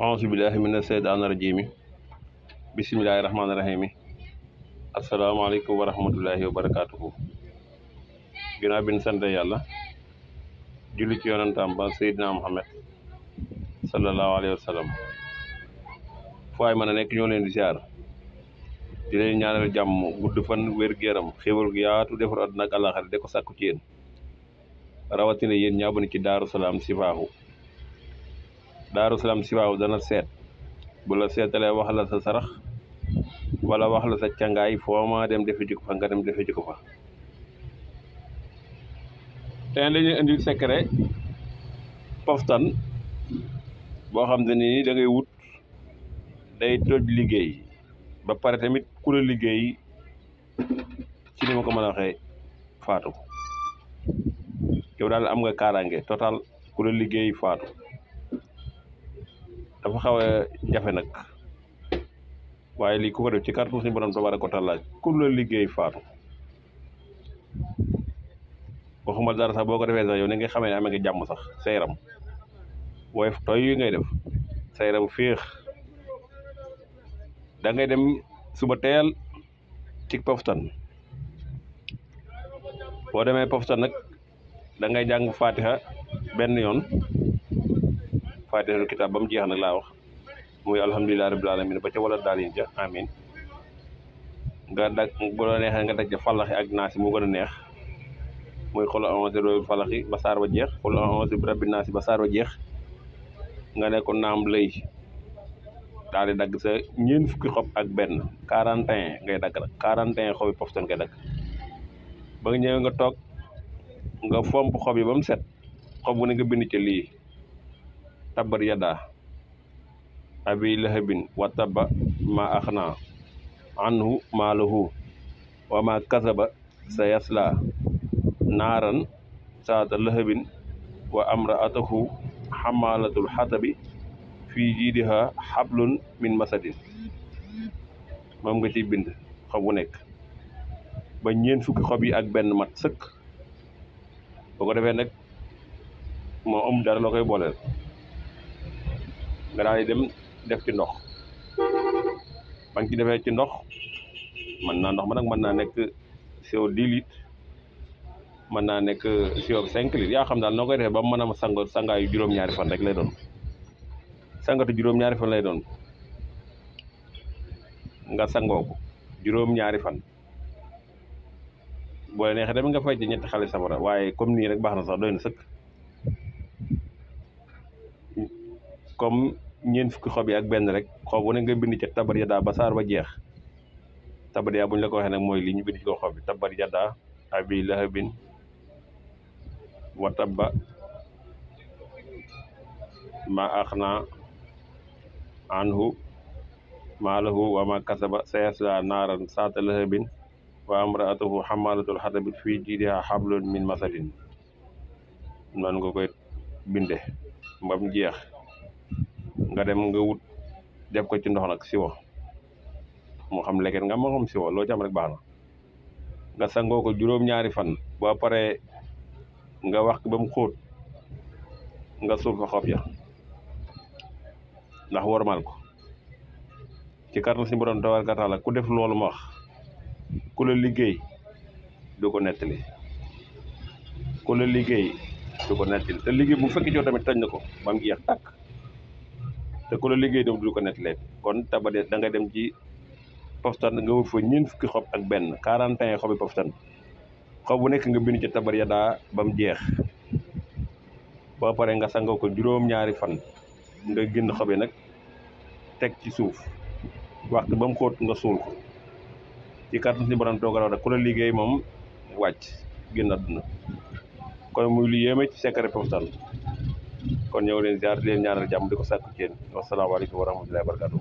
auzu billahi mina seytaani rajiimi bismillahi rahmaani rahiimi asalaamaaleykum wa rahmatullahi wa barakaatuhu. Ginnaaw bi ñu sant yàlla julli ci yonantaam ba Seydina Muhammad sallallahu alayhi wa sallam fu waay mën a nekk ñoo leen di siyaar di leen ñaanal jàmm gudd fan wér-gu-yaram xéwal gu yaatu defar àdduna ak àllaaxira de ko sàkku ci yéen rawatina yéen ñaa ne ci Daaru Salaam Sifaahu. Daaru Salaam Sifaahu dana seet bu la seetalee wax la sa sarax wala wax la sa càngaay foo ma dem defe ji ko fa nga dem defe ji ko fa. tey la ñuy indil secret poftan boo xam ne nii da ngay wut day toj liggéey ba pare tamit ku la liggéey ci ni ma ko mën a waxee faatu yow daal am nga kaaraange total ku la liggéey faatu. dafa xaw a jafe nag waaye lii ku ko def ci kàttan suñu borom tabaaraka wa taala ku la liggéey faatu waxuma dara sax boo ko defee sax yow ni nga xamee ne amee nga jàmm sax sa yaram woyof tooy yi ngay def sa yaram féex da ngay dem suba teel ci poftan boo demee poftan nag da ngay jàng fatiha benn yoon fatiha kitaab ba mu jeex nag laa wax muy alhamdulilah rabbil alamin ba ca wala daalin ja amin nga dag bu la neexee nga daj ja falaxi ak naasi mu gën a neex muy xul a'uuzu bi rabbil falaxi ba saar ba jeex xul a'uuzu bi rabbin naasi ba saar ba jeex nga ne ko naam lëy daal di dagg sa ñeent fukki xob ak benn 41 ngay dagg nag 41 xobi poftan ngay dagg ba nga ñëwee nga toog nga fomp xob yi ba mu set xob bu ne nga bind ca lii tabbat yadaa abi lahabin wa tabba ma axnaa anhu maaluhu wa ma kasaba sa yasla naaran saata lahabin wa amraatahu xamaalatul xatabi fii jiidiha xablun min masadin moom nga ciy bind xob bu nekk ba ñeent fukki xob yi ak benn mat sëkk boo ko defee nag moo am dara la koy booleel nga daal di dem def ci ndox ba nga ci defee ci ndox mën naa ndox ma nag mën naa nekk siwo 10 litres mën naa nekk siwo 5 litres yaa xam daal noo koy defee ba mu mën a sangaayu juróom-ñaari fan rek lay doon sangatu juróom-ñaari fan lay doon nga sangoo ko juróom-ñaari fan boo neexee tamit nga fay ci ñetti xale safara waaye comme nii rek baax na sax doy na sëkk comme ñeent fukki xob yi ak benn rek xob bu ne nga bind ca tabat yadaa ba saar ba jeex tabat yadaa bu ñu la ko waxee nag mooy li ñu bind ci ko xob bi tabat yadaa abi lahabin wa tabba ma axnaa anhu maalahu wa ma kasaba sayasla naaran saata lahabin wa amraatuhu xamaalatul xatabi fii jiidiha xablun min masadin noonu nga koy binde ba mu jeex nga dem nga wut def ko ci ndox nag siwo moo xam leket nga moo xam siwo loo ci am rek baax na nga sangoo ko juróom-ñaari fan boo paree nga wax ba mu xóot nga suul fa xob ya ndax wormal ko ci kàttan si borom tabaaraka wa taala ku def loolu ma wax ku la liggéey du ko nettali ku la liggéey du ko nettali te liggéey bu fekkee coo tamit tañ na ko ba mu jeex tàkk te ku la liggéey du ko nettalee kon tabade da nga dem ci poftan nga wut fa ñeent fukki xob ak benn 41 xobi poftan xob bu nekk nga bind ci tabat yadaa ba mu jeex boo pare nga sangoo ko juróom-ñaari fan nga génn xob yi nag teg ci suuf waxtu ba mu xóot nga suul ko ci kàttan si borom toogal rek ku la liggéey moom wàcc génn àdduna kon muy lu yéeme ci secret poftan kon ñëw leen ziar di leen ñaanal jàmm di ko sàkku ci yéen wasalaamaaleykum wa rahmatullahi wa barakatuh